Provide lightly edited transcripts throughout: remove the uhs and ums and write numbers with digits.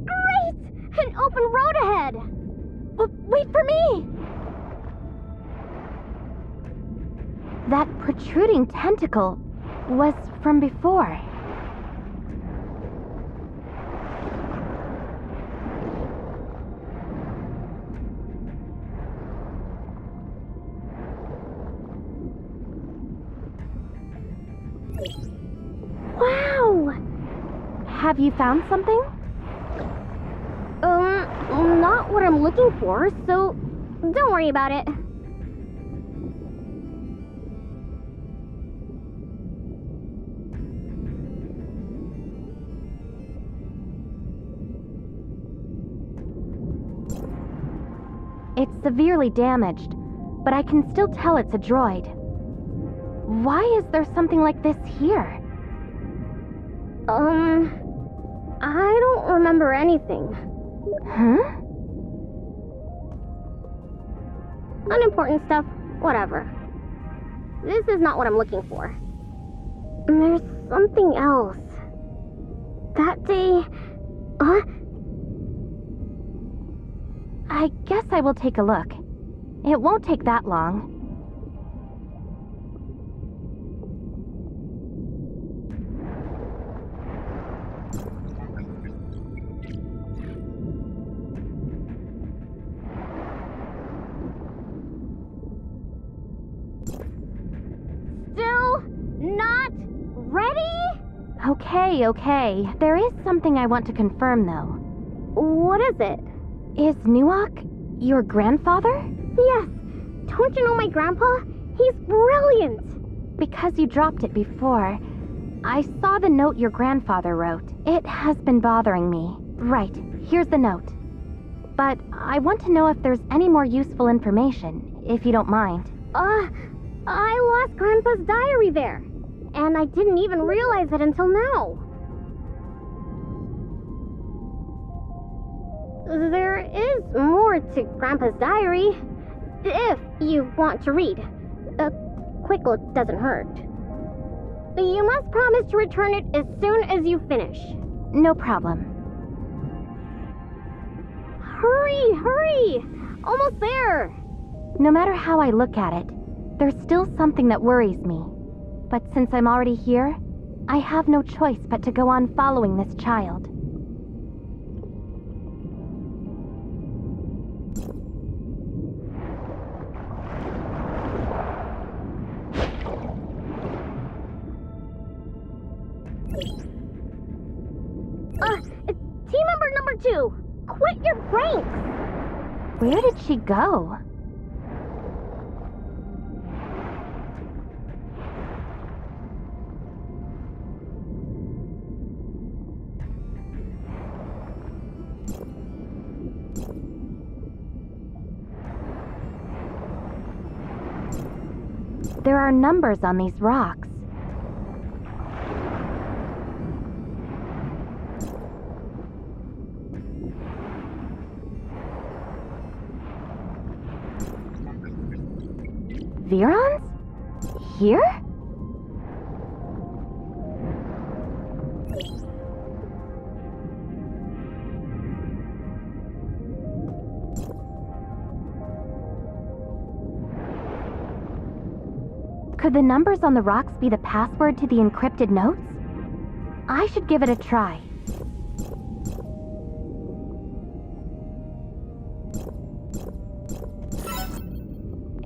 Great! An open road ahead! Wait for me! That protruding tentacle was from before. Wow! Have you found something? Not what I'm looking for, so don't worry about it. It's severely damaged, but I can still tell it's a droid. Why is there something like this here? I don't remember anything. Huh? Unimportant stuff, whatever. This is not what I'm looking for. There's something else. That day... I guess I will take a look. It won't take that long. Still not ready? Okay. There is something I want to confirm, though. What is it? Is Nuak your grandfather? Yes. Don't you know my grandpa? He's brilliant. Because you dropped it before, I saw the note your grandfather wrote. It has been bothering me. Right, here's the note. But I want to know if there's any more useful information, if you don't mind. I lost Grandpa's diary there, and I didn't even realize it until now. There is more to Grandpa's diary, if you want to read. A quick look doesn't hurt. You must promise to return it as soon as you finish. No problem. Hurry! Almost there! No matter how I look at it, there's still something that worries me. But since I'm already here, I have no choice but to go on following this child. Team member number 2, quit your pranks! Where did she go? There are numbers on these rocks. Virons? Here? Could the numbers on the rocks be the password to the encrypted notes? I should give it a try.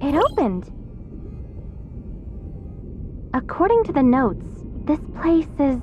It opened! According to the notes, this place is...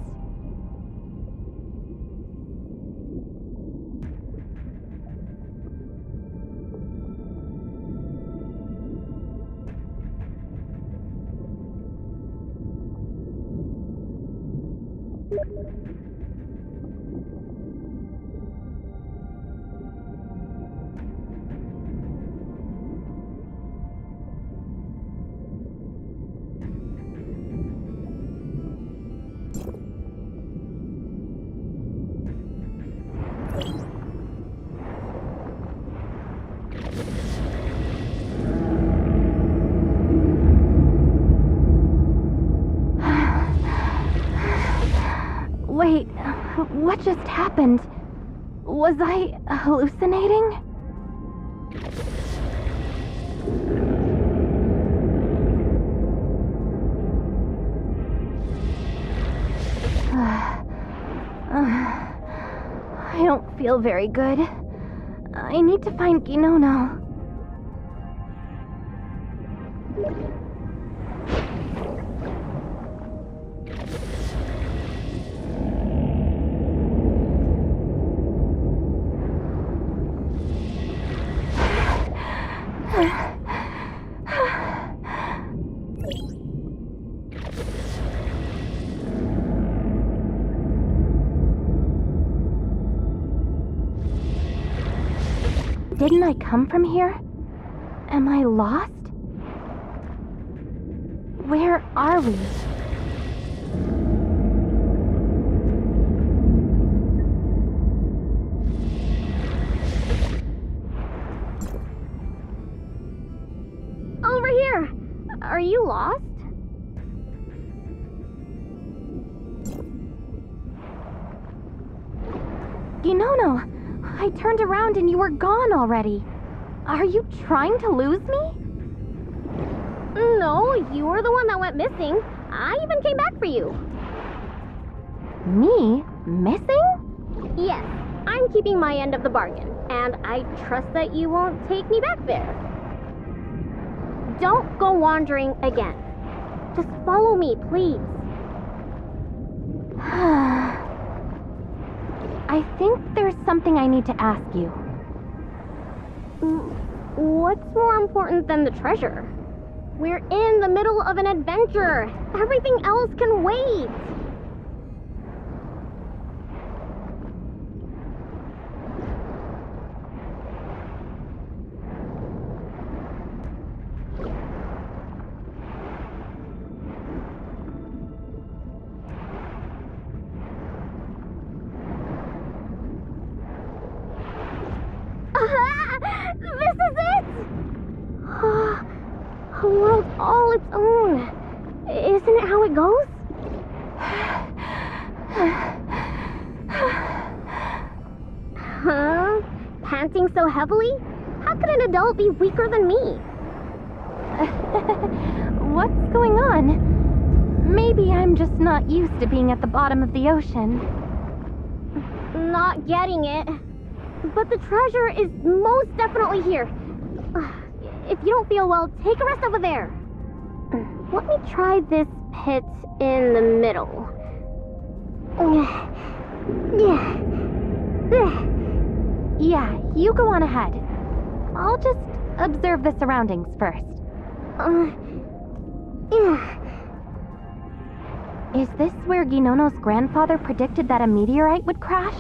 Wait, what just happened? Was I hallucinating? I don't feel very good. I need to find Ginono. Didn't I come from here? Am I lost? Where are we? Over here! Are you lost? Ginono! I turned around and you were gone already. Are you trying to lose me? No, you were the one that went missing. I even came back for you. Me? Missing? Yes, I'm keeping my end of the bargain, and I trust that you won't take me back there. Don't go wandering again. Just follow me, please. I think there's something I need to ask you. What's more important than the treasure? We're in the middle of an adventure. Everything else can wait. This is it! A world all its own. Isn't it how it goes? Huh? Panting so heavily? How could an adult be weaker than me? What's going on? Maybe I'm just not used to being at the bottom of the ocean. Not getting it. But the treasure is most definitely here. If you don't feel well, take a rest over there. Let me try this pit in the middle. Yeah, you go on ahead. I'll just observe the surroundings first. Is this where Ginono's grandfather predicted that a meteorite would crash?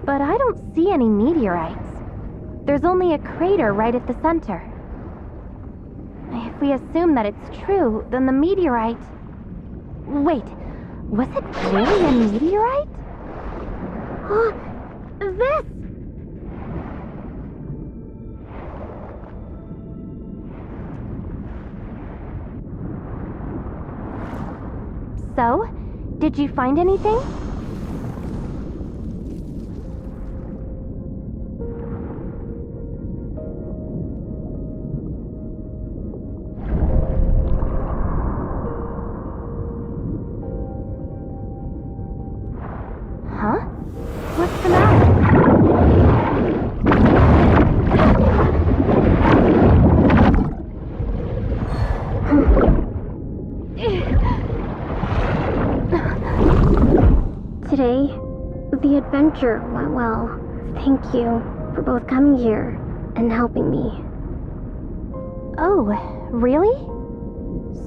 But I don't see any meteorites. There's only a crater right at the center. If we assume that it's true, then the meteorite... Wait, was it really a meteorite? This! So, did you find anything? Huh? What's the matter? Today, the adventure went well. Thank you for both coming here and helping me. Oh, really?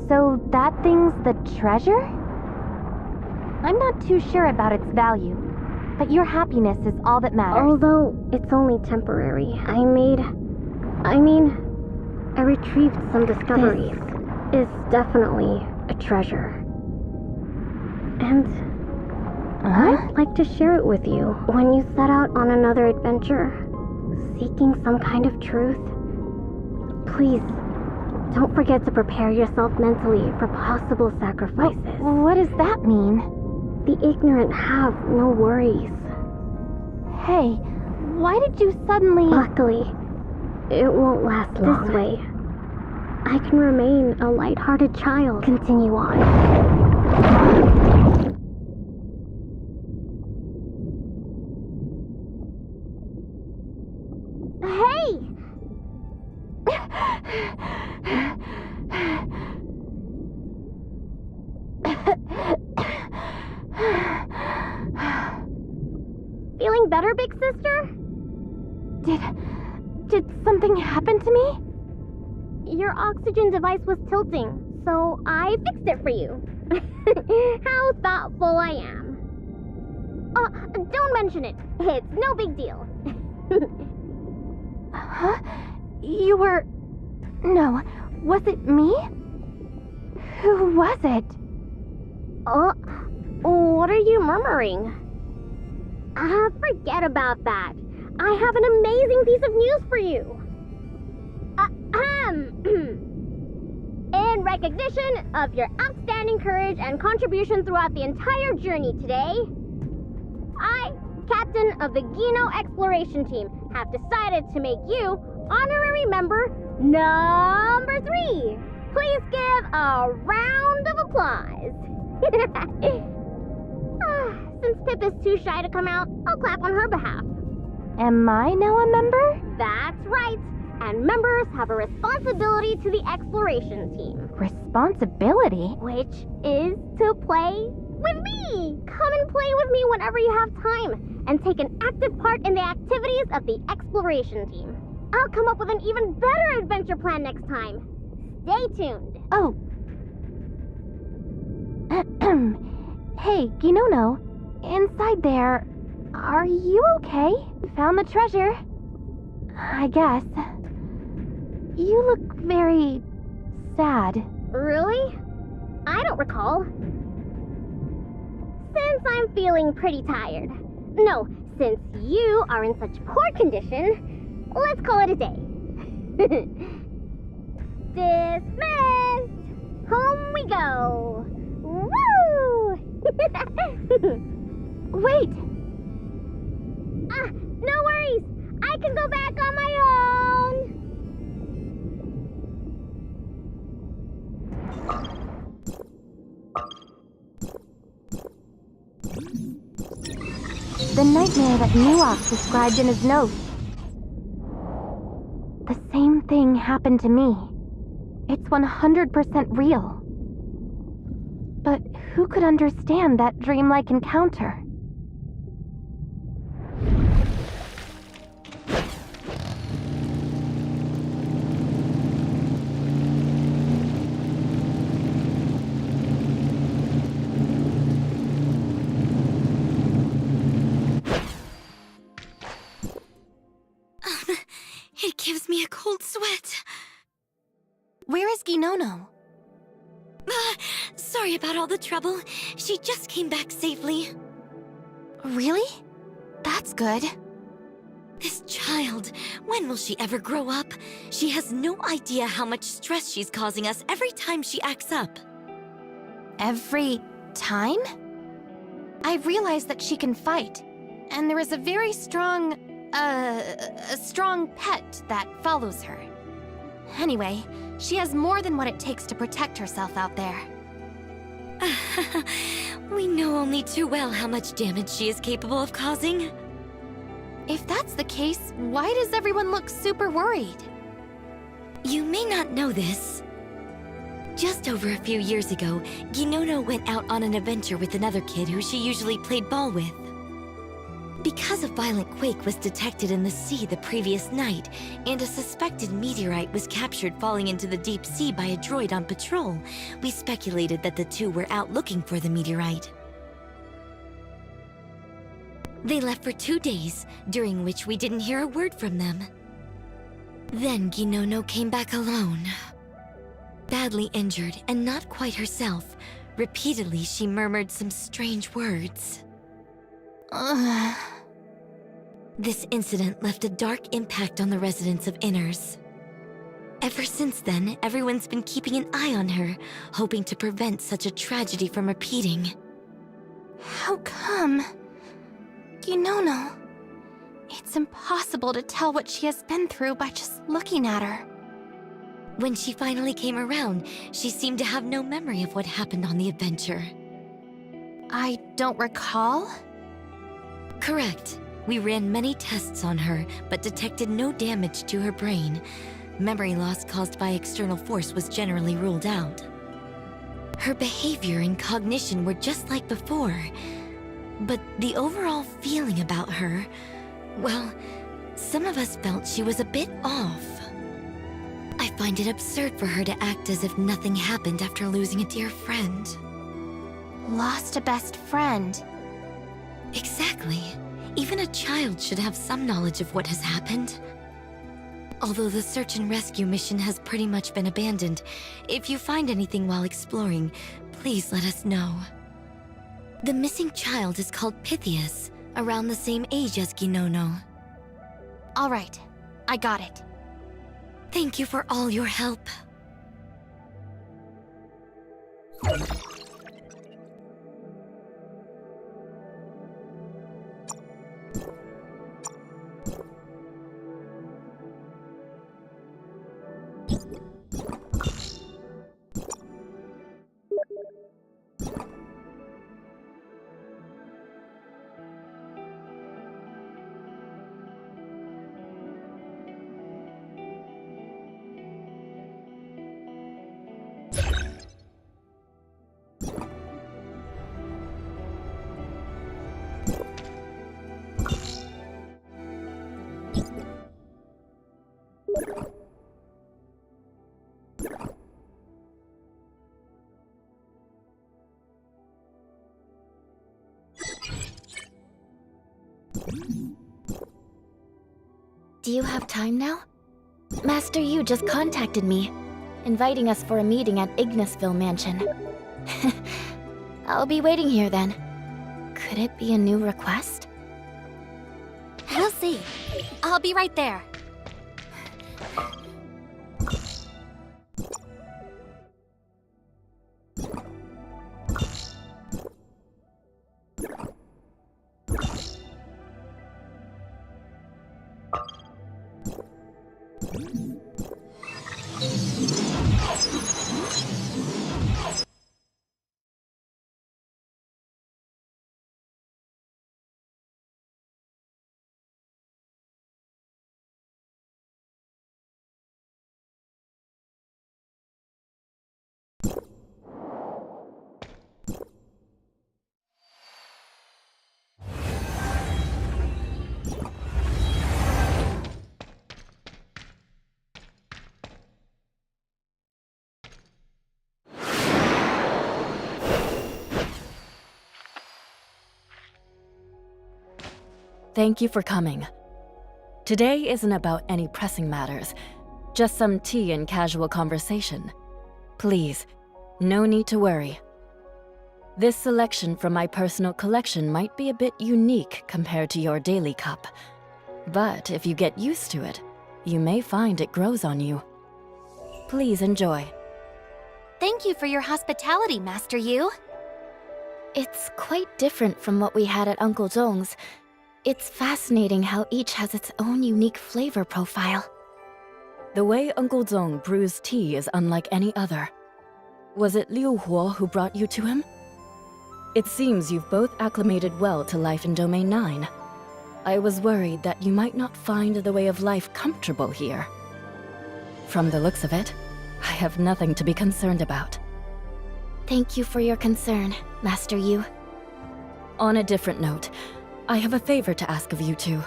So that thing's the treasure? I'm not too sure about its value, but your happiness is all that matters. Although it's only temporary, I retrieved some discoveries. This is definitely a treasure. And I'd like to share it with you. When you set out on another adventure, seeking some kind of truth, Please, don't forget to prepare yourself mentally for possible sacrifices. What does that mean? The ignorant have no worries. Hey, why did you suddenly... Luckily, it won't last long. This way, I can remain a light-hearted child. Continue on. Feeling better, big sister? Did something happen to me? Your oxygen device was tilting, so I fixed it for you. How thoughtful I am. Don't mention it. It's no big deal. Huh? You were... No, was it me? Who was it? What are you murmuring? Forget about that. I have an amazing piece of news for you. In recognition of your outstanding courage and contribution throughout the entire journey today, I, Captain of the Gino Exploration Team, have decided to make you honorary member number 3. Please give a round of applause. Since Pip is too shy to come out, I'll clap on her behalf. Am I now a member? That's right. And members have a responsibility to the exploration team. Responsibility? Which is to play with me. Come and play with me whenever you have time, and take an active part in the activities of the exploration team. I'll come up with an even better adventure plan next time. Stay tuned. Oh. Hey, Ginono. Inside there, are you okay? Found the treasure. I guess. You look very... sad. Really? I don't recall. Since I'm feeling pretty tired. No, since you are in such poor condition, let's call it a day. Dismissed! Home we go! Woo! Wait! No worries! I can go back on my own! The nightmare that Nuok described in his note. The same thing happened to me. It's 100% real. But who could understand that dreamlike encounter? It gives me a cold sweat. Where is Ginono? Sorry about all the trouble. She just came back safely. Really? That's good. This child, when will she ever grow up? She has no idea how much stress she's causing us every time she acts up. Every time? I realize that she can fight, and there is a very strong pet that follows her. Anyway, she has more than what it takes to protect herself out there. We know only too well how much damage she is capable of causing. If that's the case, why does everyone look super worried? You may not know this. Just over a few years ago, Ginono went out on an adventure with another kid who she usually played ball with. Because a violent quake was detected in the sea the previous night, and a suspected meteorite was captured falling into the deep sea by a droid on patrol, we speculated that the two were out looking for the meteorite. They left for 2 days, during which we didn't hear a word from them. Then Ginono came back alone. Badly injured and not quite herself, repeatedly she murmured some strange words. This incident left a dark impact on the residents of Inners. Ever since then, everyone's been keeping an eye on her, hoping to prevent such a tragedy from repeating. How come? Ginono. It's impossible to tell what she has been through by just looking at her. When she finally came around, she seemed to have no memory of what happened on the adventure. I don't recall? Correct. We ran many tests on her, but detected no damage to her brain. Memory loss caused by external force was generally ruled out. Her behavior and cognition were just like before, but the overall feeling about her, well, some of us felt she was a bit off. I find it absurd for her to act as if nothing happened after losing a dear friend. Lost a best friend. Exactly. Even a child should have some knowledge of what has happened. Although the search and rescue mission has pretty much been abandoned, if you find anything while exploring, please let us know. The missing child is called Pythias, around the same age as Ginono. All right, I got it. Thank you for all your help. Do you have time now? Master Yu just contacted me, inviting us for a meeting at Ignisville Mansion. I'll be waiting here then. Could it be a new request? We'll see. I'll be right there. Thank you for coming. Today isn't about any pressing matters, just some tea and casual conversation. Please, no need to worry. This selection from my personal collection might be a bit unique compared to your daily cup. But if you get used to it, you may find it grows on you. Please enjoy. Thank you for your hospitality, Master Yu. It's quite different from what we had at Uncle Zhong's. It's fascinating how each has its own unique flavor profile. The way Uncle Zhong brews tea is unlike any other. Was it Liu Huo who brought you to him? It seems you've both acclimated well to life in Domain 9. I was worried that you might not find the way of life comfortable here. From the looks of it, I have nothing to be concerned about. Thank you for your concern, Master Yu. On a different note, I have a favor to ask of you two.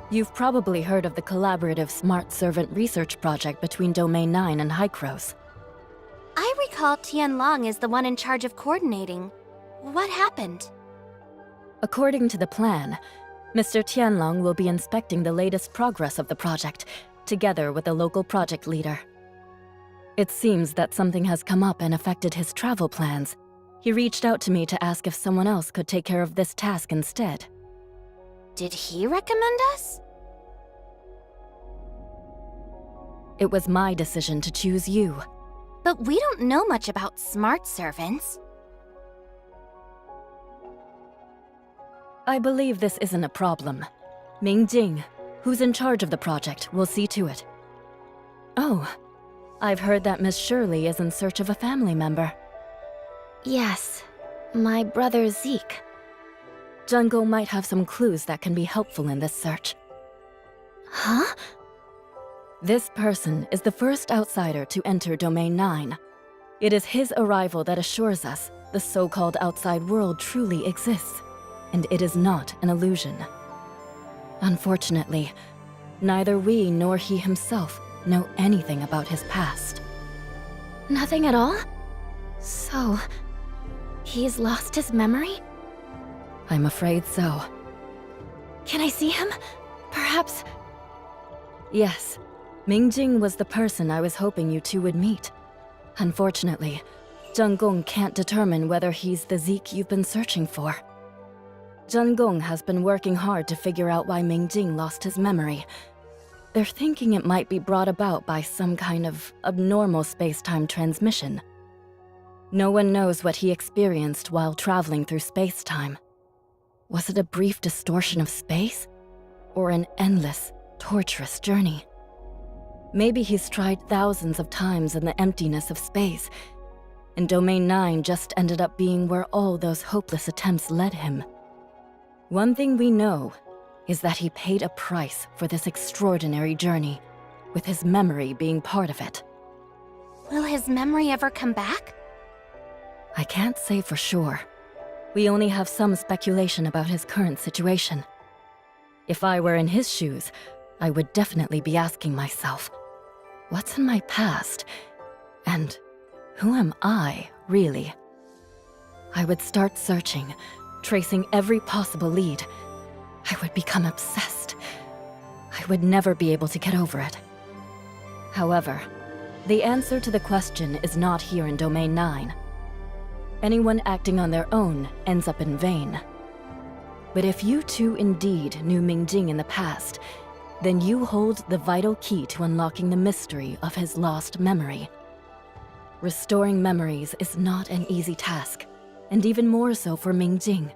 You've probably heard of the collaborative Smart Servant research project between Domain 9 and Hykros. I recall Tianlong is the one in charge of coordinating. What happened? According to the plan, Mr. Tianlong will be inspecting the latest progress of the project, together with the local project leader. It seems that something has come up and affected his travel plans. He reached out to me to ask if someone else could take care of this task instead. Did he recommend us? It was my decision to choose you. But we don't know much about smart servants. I believe this isn't a problem. Mingjing, who's in charge of the project, will see to it. Oh, I've heard that Miss Shirley is in search of a family member. Yes, my brother Zeke. Jungo might have some clues that can be helpful in this search. Huh? This person is the first outsider to enter Domain 9. It is his arrival that assures us the so-called outside world truly exists, and it is not an illusion. Unfortunately, neither we nor he himself know anything about his past. Nothing at all? So, he's lost his memory? I'm afraid so. Can I see him? Perhaps... Yes, Mingjing was the person I was hoping you two would meet. Unfortunately, Zhenggong can't determine whether he's the Zeke you've been searching for. Zhenggong has been working hard to figure out why Mingjing lost his memory. They're thinking it might be brought about by some kind of abnormal space-time transmission. No one knows what he experienced while traveling through space-time. Was it a brief distortion of space? Or an endless, torturous journey? Maybe he's tried thousands of times in the emptiness of space, and Domain 9 just ended up being where all those hopeless attempts led him. One thing we know is that he paid a price for this extraordinary journey, with his memory being part of it. Will his memory ever come back? I can't say for sure. We only have some speculation about his current situation. If I were in his shoes, I would definitely be asking myself, what's in my past? And who am I, really? I would start searching, tracing every possible lead. I would become obsessed. I would never be able to get over it. However, the answer to the question is not here in Domain 9. Anyone acting on their own ends up in vain. But if you two indeed knew Mingjing in the past, then you hold the vital key to unlocking the mystery of his lost memory. Restoring memories is not an easy task, and even more so for Mingjing.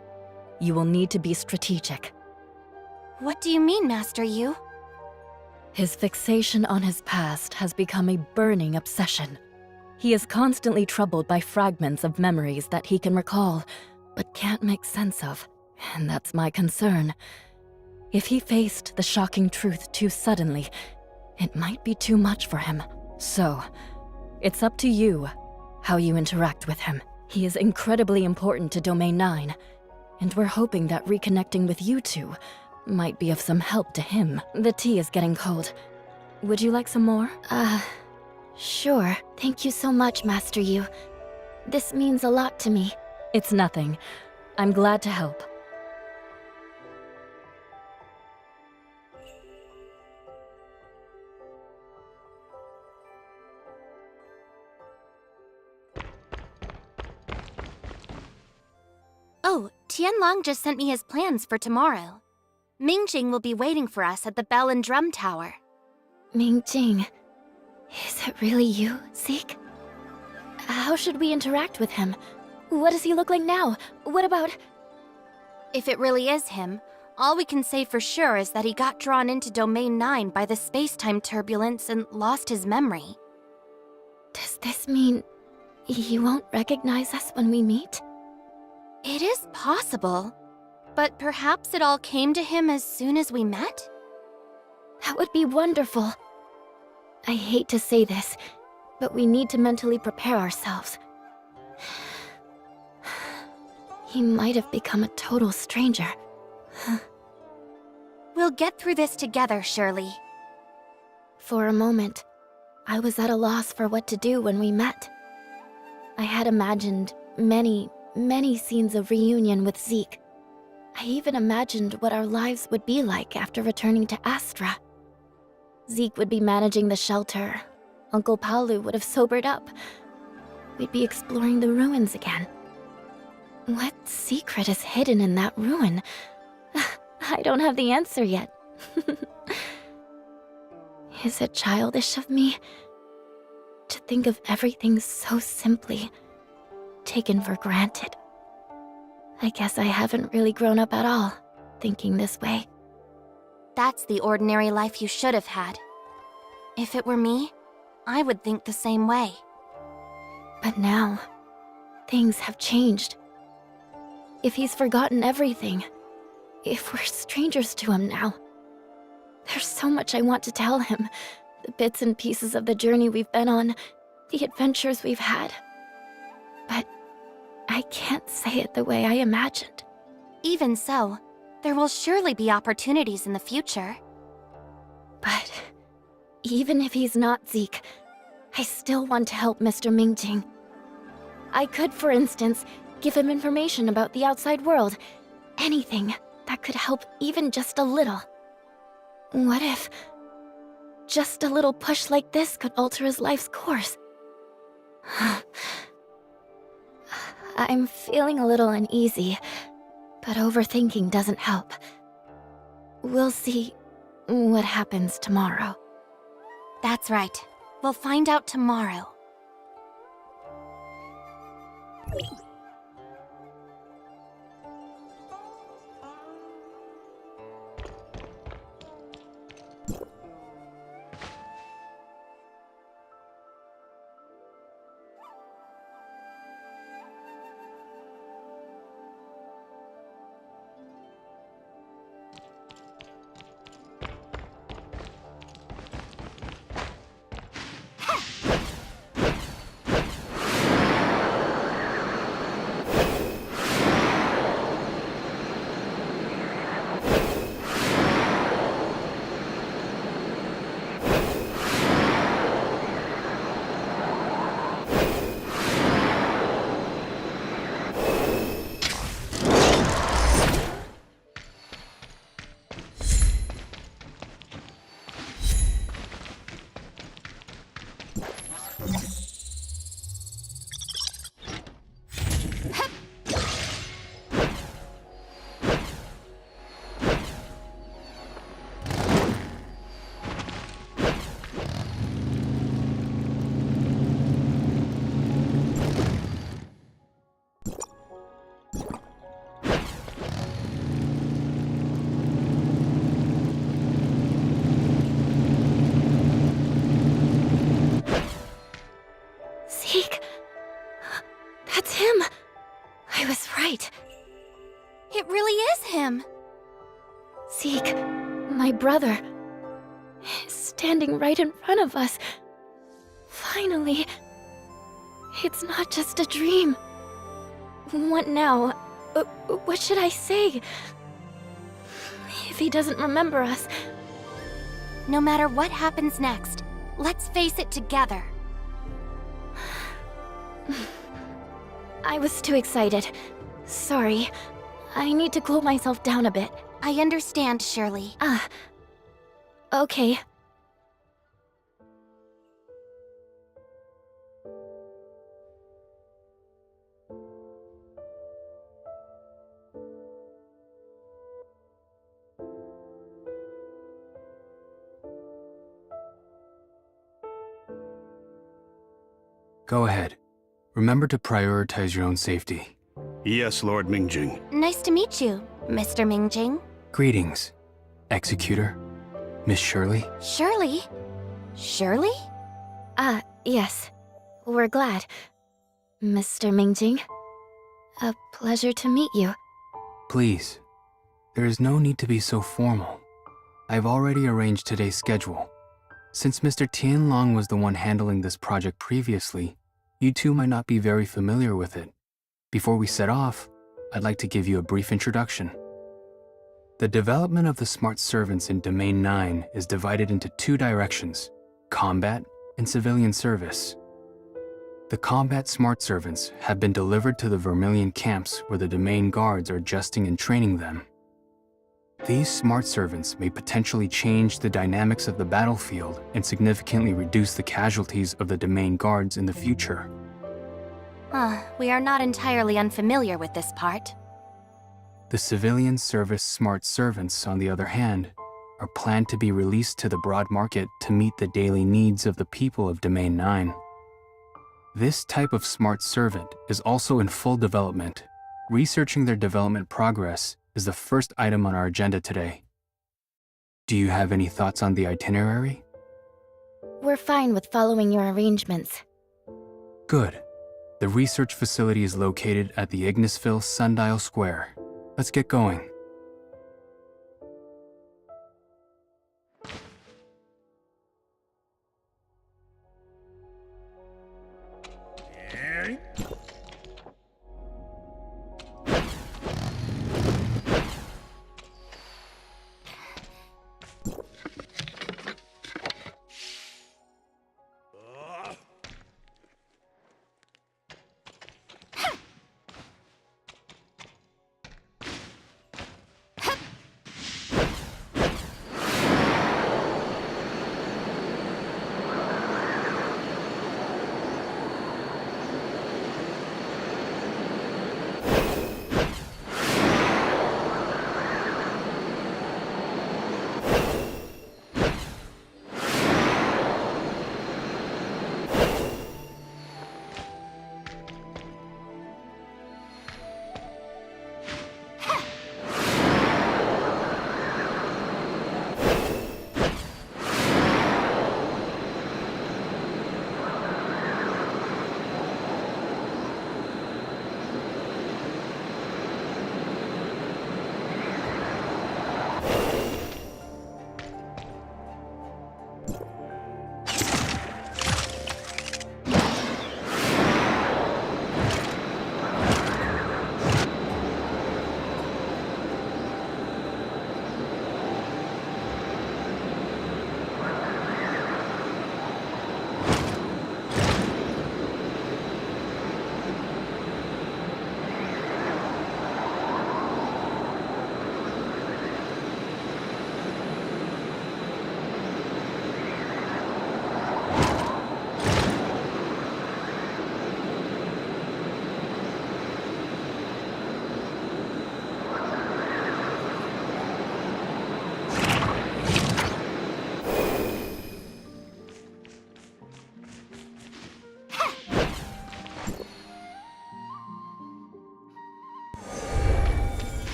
You will need to be strategic. What do you mean, Master Yu? His fixation on his past has become a burning obsession. He is constantly troubled by fragments of memories that he can recall, but can't make sense of, and that's my concern. If he faced the shocking truth too suddenly, it might be too much for him. So, it's up to you how you interact with him. He is incredibly important to Domain 9, and we're hoping that reconnecting with you two might be of some help to him. The tea is getting cold. Would you like some more? Sure. Thank you so much, Master Yu. This means a lot to me. It's nothing. I'm glad to help. Oh, Tianlong just sent me his plans for tomorrow. Mingjing will be waiting for us at the Bell and Drum Tower. Mingjing, is it really you, Zeke? How should we interact with him? What does he look like now? What about... If it really is him, all we can say for sure is that he got drawn into Domain 9 by the space-time turbulence and lost his memory. Does this mean he won't recognize us when we meet? It is possible, but perhaps it all came to him as soon as we met? That would be wonderful. I hate to say this, but we need to mentally prepare ourselves. He might have become a total stranger. We'll get through this together, Shirley. For a moment, I was at a loss for what to do when we met. I had imagined many scenes of reunion with Zeke. I even imagined what our lives would be like after returning to Astra. Zeke would be managing the shelter. Uncle Paolu would have sobered up. We'd be exploring the ruins again. What secret is hidden in that ruin? I don't have the answer yet. Is it childish of me to think of everything so simply, taken for granted? I guess I haven't really grown up at all, thinking this way. That's the ordinary life you should have had. If it were me, I would think the same way. But now, things have changed. If he's forgotten everything, if we're strangers to him now, there's so much I want to tell him. The bits and pieces of the journey we've been on, the adventures we've had. But I can't say it the way I imagined. Even so, there will surely be opportunities in the future. But even if he's not Zeke, I still want to help Mr. Mingjing. I could, for instance, give him information about the outside world. Anything that could help even just a little. What if just a little push like this could alter his life's course? I'm feeling a little uneasy, but overthinking doesn't help. We'll see what happens tomorrow. That's right. We'll find out tomorrow. Zeke! That's him! I was right. It really is him. Zeke, my brother, is standing right in front of us. Finally. It's not just a dream. What now? What should I say? If he doesn't remember us... No matter what happens next, let's face it together. I was too excited. Sorry. I need to cool myself down a bit. I understand, Shirley. Okay. Go ahead. Remember to prioritize your own safety. Yes, Lord Mingjing. Nice to meet you, Mr. Mingjing. Greetings, Executor. Miss Shirley? Shirley? Shirley? Yes. We're glad. Mr. Mingjing. A pleasure to meet you. Please. There is no need to be so formal. I've already arranged today's schedule. Since Mr. Tianlong was the one handling this project previously, you two might not be very familiar with it. Before we set off, I'd like to give you a brief introduction. The development of the smart servants in Domain 9 is divided into two directions, combat and civilian service. The combat smart servants have been delivered to the Vermilion camps where the Domain guards are adjusting and training them. These smart servants may potentially change the dynamics of the battlefield and significantly reduce the casualties of the Domain guards in the future. We are not entirely unfamiliar with this part. The civilian service smart servants, on the other hand, are planned to be released to the broad market to meet the daily needs of the people of Domain 9. This type of smart servant is also in full development. Researching their development progress is the first item on our agenda today. Do you have any thoughts on the itinerary? We're fine with following your arrangements. Good. The research facility is located at the Ignisville Sundial Square. Let's get going.